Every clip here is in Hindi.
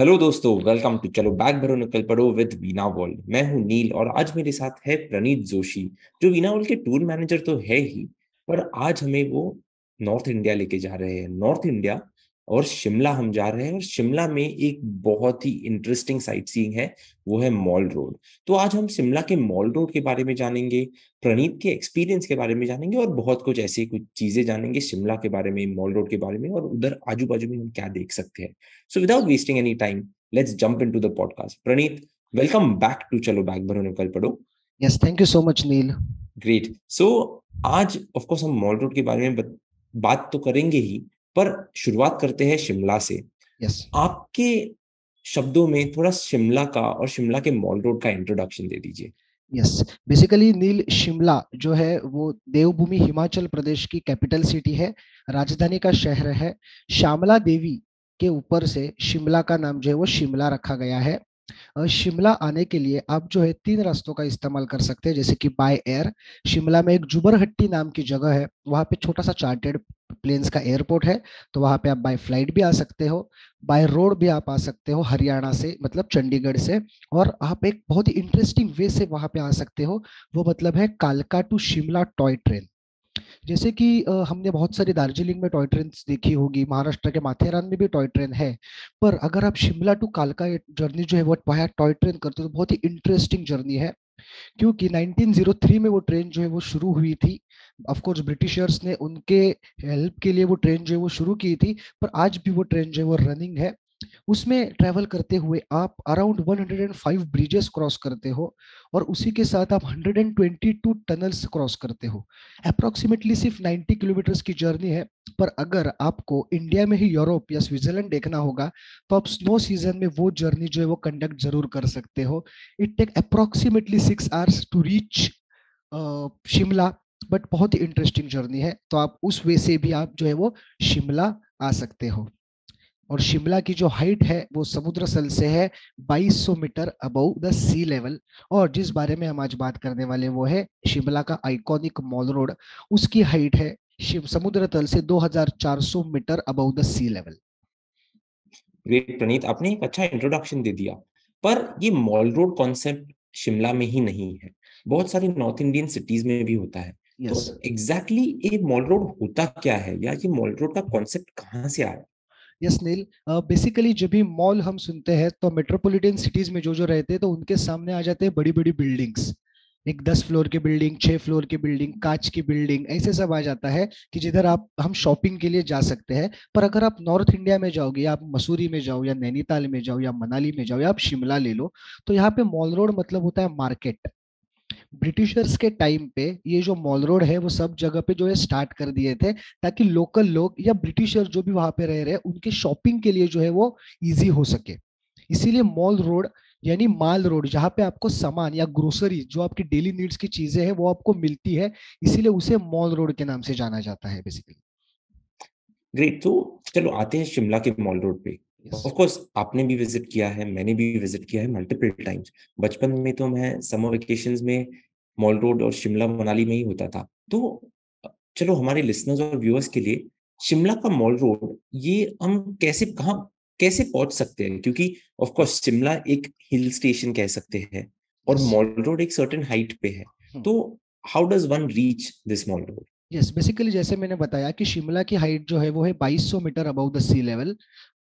हेलो दोस्तों, वेलकम टू चलो बैग भरो निकल पड़ो विद वीना वर्ल्ड। मैं हूं नील और आज मेरे साथ है प्रणीत जोशी, जो वीना वर्ल्ड के टूर मैनेजर तो है ही, पर आज हमें वो नॉर्थ इंडिया लेके जा रहे हैं। नॉर्थ इंडिया और शिमला हम जा रहे हैं, और शिमला में एक बहुत ही इंटरेस्टिंग साइट सीइंग है, वो है मॉल रोड। तो आज हम शिमला के मॉल रोड के बारे में जानेंगे, प्रणीत के एक्सपीरियंस के बारे में जानेंगे, और बहुत कुछ ऐसी कुछ चीजें जानेंगे शिमला के बारे में, मॉल रोड के बारे में, और उधर आजू बाजू में हम क्या देख सकते हैं। So without wasting any time, let's jump into the podcast. Praneet, welcome back to चलो बैग भरो निकल पड़ो। Yes, thank you so much Neel. Great. So आज ऑफ कोर्स हम मॉल रोड के बारे में बात तो करेंगे ही, पर शुरुआत करते हैं शिमला से। यस। आपके शब्दों में थोड़ा शिमला का और शिमला के मॉल रोड का इंट्रोडक्शन दे दीजिए। यस, बेसिकली नील, शिमला जो है वो देवभूमि हिमाचल प्रदेश की कैपिटल सिटी है, राजधानी का शहर है। श्यामला देवी के ऊपर से शिमला का नाम जो है वो शिमला रखा गया है। शिमला आने के लिए आप जो है तीन रास्तों का इस्तेमाल कर सकते हैं, जैसे कि बाय एयर। शिमला में एक जुबरहट्टी नाम की जगह है, वहां पे छोटा सा चार्टेड प्लेन्स का एयरपोर्ट है, तो वहां पे आप बाय फ्लाइट भी आ सकते हो। बाय रोड भी आप आ सकते हो हरियाणा से, मतलब चंडीगढ़ से। और आप एक बहुत ही इंटरेस्टिंग वे से वहां पे आ सकते हो, वो मतलब है कालका टू शिमला टॉय ट्रेन। जैसे कि हमने बहुत सारी दार्जिलिंग में टॉय ट्रेन देखी होगी, महाराष्ट्र के माथेरान में भी टॉय ट्रेन है। पर अगर आप शिमला टू कालका जर्नी जो है वो वाया टॉय ट्रेन करते हो तो बहुत ही इंटरेस्टिंग जर्नी है। क्योंकि 1903 में वो ट्रेन जो है वो शुरू हुई थी। ऑफ कोर्स ब्रिटिशर्स ने उनके हेल्प के लिए वो ट्रेन जो है वो शुरू की थी, पर आज भी वो ट्रेन जो है वो रनिंग है। उसमें ट्रेवल करते हुए आप अराउंड 105 ब्रिजेस क्रॉस करते हो, और उसी के साथ आप 122 टनल्स क्रॉस करते हो। अप्रोक्सीमेटली सिर्फ 90 किलोमीटर्स की जर्नी है। पर अगर आपको इंडिया में ही यूरोप या स्विट्जरलैंड देखना होगा, तो आप स्नो सीजन में वो जर्नी जो है वो कंडक्ट जरूर कर सकते हो। It take approximately 6 hours to reach Shimla. But बहुत ही इंटरेस्टिंग जर्नी है, तो आप उस वे से भी आप जो है वो शिमला आ सकते हो। और शिमला की जो हाइट है वो समुद्र तल से है 2200 metre above the sea level. और जिस बारे में हम आज बात करने वाले वो है शिमला का आइकॉनिक मॉल रोड। उसकी हाइट है शिव समुद्र तल से 2400 metre above the sea level. Great Praneet, आपने एक अच्छा इंट्रोडक्शन दे दिया, पर ये मॉल रोड कॉन्सेप्ट शिमला में ही नहीं है, बहुत सारी नॉर्थ इंडियन सिटीज में भी होता है। तो यस। एग्जैक्टली ये मॉल रोड होता क्या है, या ये मॉल रोड का कॉन्सेप्ट कहाँ से आया? यस नील, बेसिकली जब भी मॉल हम सुनते हैं तो मेट्रोपॉलिटन सिटीज में जो जो रहते हैं तो उनके सामने आ जाते हैं बड़ी बड़ी बिल्डिंग्स। एक 10 फ्लोर की बिल्डिंग, 6 फ्लोर की बिल्डिंग, कांच की बिल्डिंग, ऐसे सब आ जाता है कि जिधर आप हम शॉपिंग के लिए जा सकते हैं। पर अगर आप नॉर्थ इंडिया में जाओगे, आप मसूरी में जाओ या नैनीताल में जाओ या मनाली में जाओ या आप शिमला ले लो, तो यहाँ पे मॉल रोड मतलब होता है मार्केट। ब्रिटिशर्स के टाइम पे ये जो मॉल रोड है वो सब जगह पे जो है स्टार्ट कर दिए थे, ताकि लोकल लोग या ब्रिटिशर जो भी वहां पे रह रहे हैं उनके शॉपिंग के लिए जो है वो इजी हो सके। इसीलिए मॉल रोड यानी माल रोड, जहाँ पे आपको सामान या ग्रोसरी जो आपकी डेली नीड्स की चीजें हैं वो आपको मिलती है, इसीलिए उसे मॉल रोड के नाम से जाना जाता है बेसिकली। ग्रेट। तो चलो आते हैं शिमला के मॉल रोड पे। यस। ऑफ कोर्स आपने भी विजिट किया है, मैंने भी विजिट किया है मल्टीपल टाइम्स। बचपन में तो मैं समर वेकेशंस में मॉल रोड और शिमला मनाली में ही होता था। तो चलो हमारे लिसनर्स और व्यूअर्स के लिए शिमला का मॉल रोड, ये हम कैसे कहाँ कैसे पहुंच सकते हैं, क्योंकि ऑफ कोर्स शिमला एक हिल स्टेशन कह सकते हैं और यस। मॉल रोड एक सर्टेन हाइट पे है। तो how does one reach this mall road? Yes, basically जैसे मैंने बताया कि शिमला की हाइट जो है वो है 2200 metre above the sea level.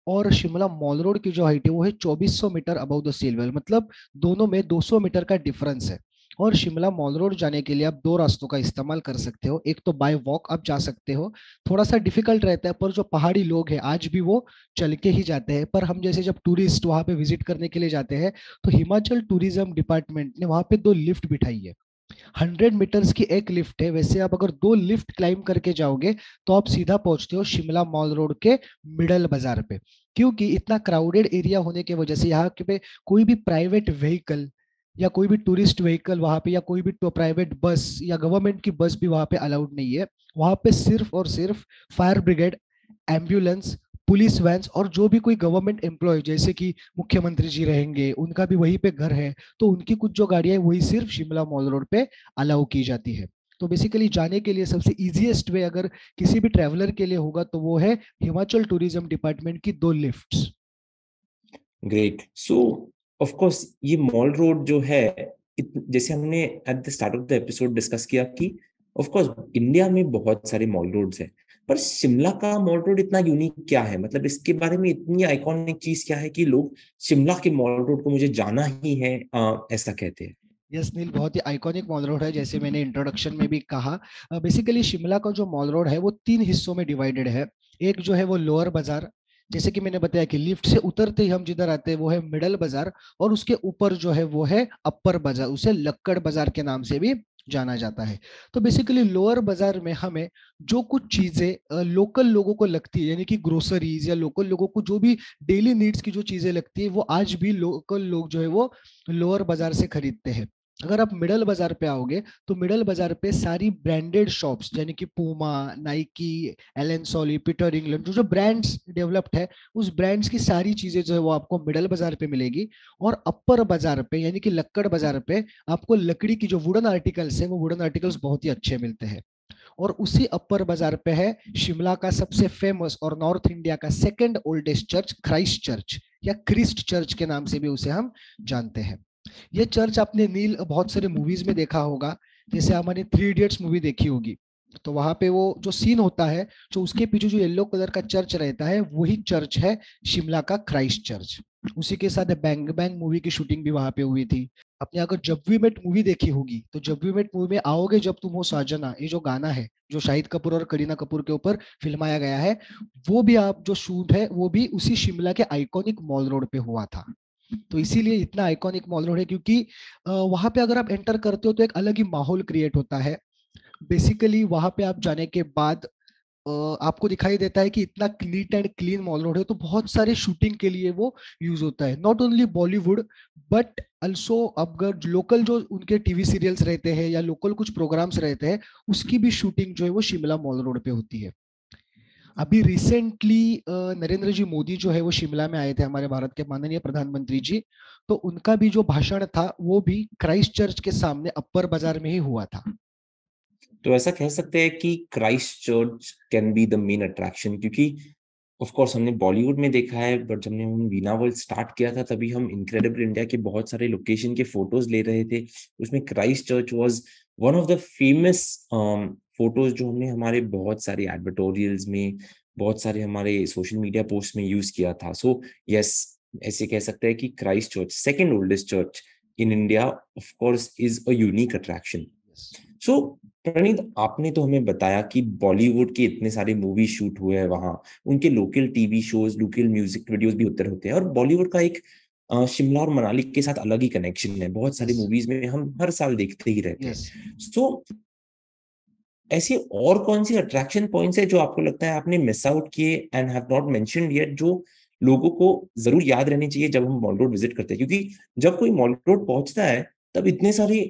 और शिमला मॉल रोड की जो हाइट है वो है 2400 metre above the sea level, मतलब दोनों में 200 मीटर का डिफरेंस है। और शिमला मॉल रोड जाने के लिए आप दो रास्तों का इस्तेमाल कर सकते हो। एक तो बाय वॉक आप जा सकते हो, थोड़ा सा डिफिकल्ट रहता है, पर जो पहाड़ी लोग हैं आज भी वो चल के ही जाते हैं। पर हम जैसे जब टूरिस्ट वहां पे विजिट करने के लिए जाते हैं, तो हिमाचल टूरिज्म डिपार्टमेंट ने वहां पे दो लिफ्ट बिठाई है। 100 मीटर्स की एक लिफ्ट है, वैसे आप अगर दो लिफ्ट क्लाइम करके जाओगे तो आप सीधा पहुंचते हो शिमला मॉल रोड के मिडल बाजार पे। क्योंकि इतना क्राउडेड एरिया होने की वजह से यहाँ पे कोई भी प्राइवेट व्हीकल या कोई भी टूरिस्ट व्हीकल वहां पे, या कोई भी प्राइवेट बस या गवर्नमेंट की बस भी वहां पे अलाउड नहीं है। वहां पे सिर्फ और सिर्फ fire brigade, ambulance, police vans और जो भी कोई गवर्नमेंट एम्प्लॉय जैसे कि मुख्यमंत्री जी रहेंगे, उनका भी वहीं पे घर है, तो उनकी कुछ जो गाड़ियां हैं वही सिर्फ शिमला मॉल रोड पे अलाउ की जाती है। तो बेसिकली जाने के लिए सबसे इजीएस्ट वे अगर किसी भी ट्रैवलर के लिए होगा तो वो है हिमाचल टूरिज्म डिपार्टमेंट की दो lifts. Great. So of course ये मॉल रोड जो है, जैसे हमने at the start of the episode discuss किया कि ऑफ कोर्स इंडिया में बहुत सारे मॉल रोड्स हैं, पर शिमला का मॉल रोड इतना यूनिक क्या है? मतलब इसके बारे में इतनी आइकॉनिक चीज क्या है कि लोग शिमला के मॉल रोड को मुझे जाना ही है, ऐसा कहते हैं? यस नील, बहुत ही आइकॉनिक मॉल रोड है, जैसे मैंने इंट्रोडक्शन में भी कहा। बेसिकली शिमला का जो मॉल रोड है वो 3 हिस्सों में डिवाइडेड है। एक जो है वो लोअर बाजार, जैसे कि मैंने बताया कि लिफ्ट से उतरते ही हम जिधर आते हैं वो है मिडल बाजार, और उसके ऊपर जो है वो है अपर बाजार, उसे लक्कड़ बाजार के नाम से भी जाना जाता है। तो बेसिकली लोअर बाजार में हमें जो कुछ चीजें लोकल लोगों को लगती है, यानी कि ग्रोसरीज या लोकल लोगों को जो भी डेली नीड्स की जो चीजें लगती है, वो आज भी लोकल लोग जो है वो लोअर बाजार से खरीदते हैं। अगर आप मिडल बाजार पे आओगे तो मिडल बाजार पे सारी ब्रांडेड शॉप्स, यानी कि पूमा, नाइकी, एलन सोली, पीटर इंग्लैंड, जो जो ब्रांड्स डेवलप्ड है, उस ब्रांड्स की सारी चीजें जो है वो आपको मिडल बाजार पे मिलेगी। और अपर बाजार पे, यानी कि लक्कड़ बाजार पे, आपको लकड़ी की जो वुडन आर्टिकल्स है वो वुडन आर्टिकल्स बहुत ही अच्छे मिलते हैं। और उसी अपर बाजार पे है शिमला का सबसे फेमस और नॉर्थ इंडिया का second oldest church, Christ church या क्रिस्ट चर्च के नाम से भी उसे हम जानते हैं। ये चर्च आपने नील बहुत सारे मूवीज में देखा होगा, जैसे हमारी 3 इडियट्स मूवी देखी होगी, तो वहां पे वो जो सीन होता है, जो उसके पीछे जो येलो कलर का चर्च रहता है, वही चर्च है शिमला का क्राइस्ट चर्च। उसी के साथ बैंग बैंग मूवी की शूटिंग भी वहां पे हुई थी। आपने अगर जब वी मेट मूवी देखी होगी, तो जब वी मेट मूवी में आओगे जब तुम हो साजना, ये जो गाना है जो शाहिद कपूर और करीना कपूर के ऊपर फिल्माया गया है, वो भी आप जो शूट है वो भी उसी शिमला के आइकॉनिक मॉल रोड पे हुआ था। तो इसीलिए इतना आइकॉनिक मॉल रोड है, क्योंकि वहां पे अगर आप एंटर करते हो तो एक अलग ही माहौल क्रिएट होता है। बेसिकली वहां पे आप जाने के बाद आपको दिखाई देता है कि इतना neat and clean mall road है, तो बहुत सारे शूटिंग के लिए वो यूज होता है। Not only Bollywood but also अगर लोकल जो उनके टीवी सीरियल्स रहते हैं या लोकल कुछ प्रोग्राम्स रहते हैं, उसकी भी शूटिंग जो है वो शिमला मॉल रोड पे होती है। अभी रिसेंटली नरेंद्र जी मोदी जो है वो शिमला में आए थे, हमारे भारत के माननीय प्रधानमंत्री जी। तो उनका भी जो भाषण था वो भी क्राइस्ट चर्च के सामने अपर बाजार में ही हुआ था। तो ऐसा कह सकते हैं कि Christ church can be the main attraction, क्योंकि ऑफ कोर्स हमने बॉलीवुड में देखा है, बट जब हम वीना वर्ल्ड स्टार्ट किया था तभी हम इनक्रेडिबल इंडिया के बहुत सारे लोकेशन के फोटोज ले रहे थे। उसमें Christ church was one of the famous photos जो हमने हमारे बहुत सारे एडवर्टोरियल्स में, बहुत सारे हमारे सोशल मीडिया पोस्ट में यूज किया था। सो यस, ऐसे कह सकते हैं कि Christ Church, second oldest church in India, of course is a unique attraction. So Praneet, आपने तो हमें बताया कि बॉलीवुड के इतने सारे मूवी शूट हुए हैं वहां, उनके local TV shows, local music videos भी होते होते हैं, और बॉलीवुड का एक शिमला और मनाली के साथ अलग ही कनेक्शन है, बहुत सारी यस, मूवीज में हम हर साल देखते ही रहते यस। हैं। सो ऐसे और कौन सी अट्रैक्शन पॉइंट्स है जो आपको लगता है आपने मिस आउट किए and have not mentioned yet, जो लोगों को जरूर याद रहनी चाहिए जब हम मॉल रोड विजिट करते हैं? क्योंकि जब कोई मॉल रोड पहुंचता है तब इतने सारे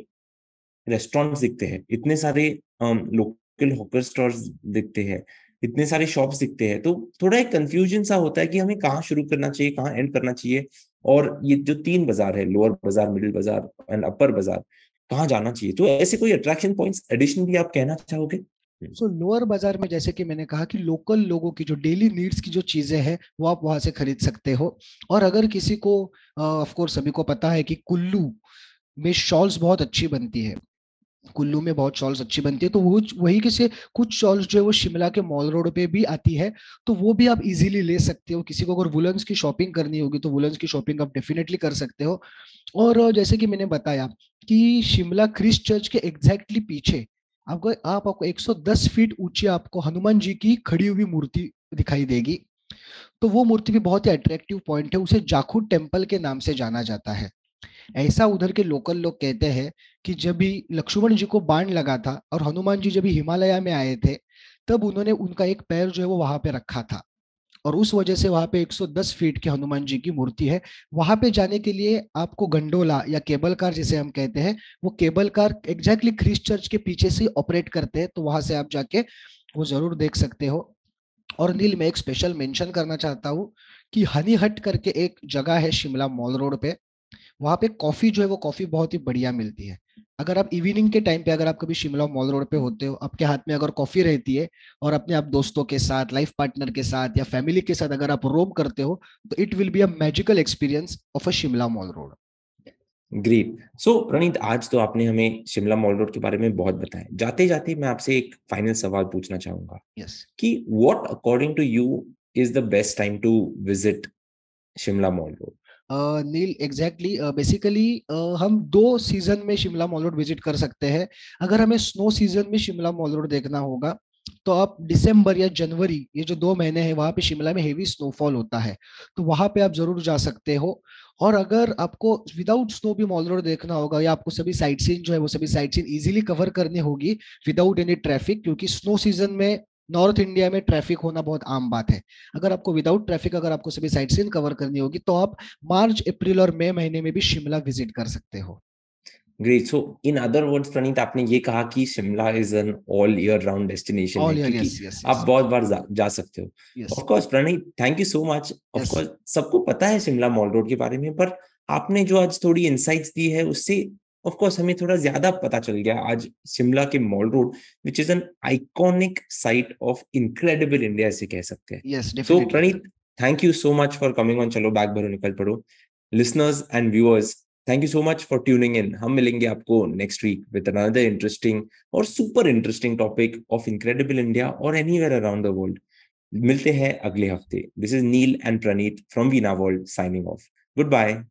रेस्टोरेंट्स दिखते हैं, इतने सारे लोकल हॉकर स्टोर्स दिखते हैं, इतने सारे शॉप्स दिखते हैं, तो थोड़ा एक कंफ्यूजन सा होता है कि हमें कहाँ शुरू करना चाहिए, कहाँ एंड करना चाहिए। और ये जो 3 बाजार है, लोअर बाजार, मिडिल बाजार एंड अपर बाजार, कहाँ जाना चाहिए? तो ऐसे कोई अट्रैक्शन पॉइंट्स एडिशनल भी आप कहना चाहोगे? सो लोअर बाजार में जैसे कि मैंने कहा कि लोकल लोगों की जो डेली नीड्स की जो चीजें हैं वो आप वहां से खरीद सकते हो। और अगर किसी को, ऑफ कोर्स सभी को पता है कि कुल्लू में शॉल्स बहुत अच्छी बनती है, कुल्लू में बहुत शॉल्स अच्छी बनती है, तो वो वही के से कुछ शॉल्स जो है वो शिमला के मॉल रोड पे भी आती है। तो वो भी आप इजीली ले सकते हो। किसी को अगर वुलन्स की शॉपिंग करनी होगी तो वुलन्स की शॉपिंग आप डेफिनेटली कर सकते हो। और जैसे कि मैंने बताया कि शिमला क्रिस्ट चर्च के एग्जैक्टली पीछे आपको 110 फीट ऊंची आपको हनुमान जी की खड़ी हुई मूर्ति दिखाई देगी। तो वो मूर्ति भी बहुत ही अट्रैक्टिव पॉइंट है, उसे जाखू टेम्पल के नाम से जाना जाता है। ऐसा उधर के लोकल लोग कहते हैं कि जब भी लक्ष्मण जी को बाण लगा था और हनुमान जी जब भी हिमालय में आए थे, तब उन्होंने उनका एक पैर जो है वो वहां पे रखा था। और उस वजह से वहां पे 110 फीट की हनुमान जी की मूर्ति है। वहां पे जाने के लिए आपको गंडोला या केबल कार जिसे हम कहते हैं, वो cable car exactly Christ Church के पीछे से ऑपरेट करते हैं, तो वहां से आप जाके वो जरूर देख सकते हो। और नील, मैं एक स्पेशल मेंशन करना चाहता हूँ कि हनी हट करके एक जगह है शिमला मॉल रोड पे, वहां पे कॉफी जो है वो कॉफी बहुत ही बढ़िया मिलती है। अगर आप इवनिंग के टाइम पे अगर आप कभी शिमला मॉल रोड पे होते हो, आपके हाथ में अगर कॉफी रहती है और अपने आप दोस्तों के साथ, लाइफ पार्टनर के साथ या फैमिली के साथ अगर आप रोम करते हो, तो it will be a magical experience of a Shimla mall road. Great. So Praneet, आज तो आपने हमें शिमला मॉल रोड के बारे में बहुत बताया। जाते जाते मैं आपसे एक फाइनल सवाल पूछना चाहूंगा यस। कि what according to you is the best time to visit Shimla mall road? Neel, exactly, basically हम दो सीजन में शिमला मॉल रोड विजिट कर सकते हैं। अगर हमें स्नो सीजन में शिमला मॉल रोड देखना होगा, तो आप दिसंबर या जनवरी, ये जो 2 महीने हैं, वहां पे शिमला में हेवी स्नोफॉल होता है, तो वहां पे आप जरूर जा सकते हो। और अगर आपको विदाउट स्नो भी मॉल रोड देखना होगा, या आपको सभी साइट सीन जो है वो सभी साइट सीन इजीली कवर करनी होगी विदाउट एनी ट्रैफिक, क्योंकि स्नो सीजन में नॉर्थ इंडिया में ट्रैफिक होना बहुत आम बात है। अगर आपको विदाउट ट्रैफिक अगर आपको सभी साइट सीन कवर करनी होगी, तो आप मार्च, अप्रैल और मई महीने में भी शिमला विजिट कर सकते हो। Great. So in other words Praneet, आपने ये कहा कि Shimla is an all year round destination है, ऑल ईयर, क्योंकि यस यस आप यस बहुत बार जा सकते हो। Yes of course Praneet, thank you so much. Of yes. Course सबको पता है शिमला मॉल रोड के बारे में, पर आपने जो आज थोड़ी इंसाइट्स दी है उससे ऑफ कोर्स हमें थोड़ा ज्यादा पता चल गया आज शिमला के mall road, which is an iconic site of incredible India, ऐसे कह सकते हैं। Yes, so definitely. Praneet, thank you so much for coming on चलो बैग भरो निकल पड़ो। Listeners and viewers, thank you so much for tuning in. हम मिलेंगे आपको next week with another interesting और super interesting topic of incredible India और एनीवेयर अराउंड द वर्ल्ड। मिलते हैं अगले हफ्ते। This is nil and Praneet from Veena World signing off. Good bye.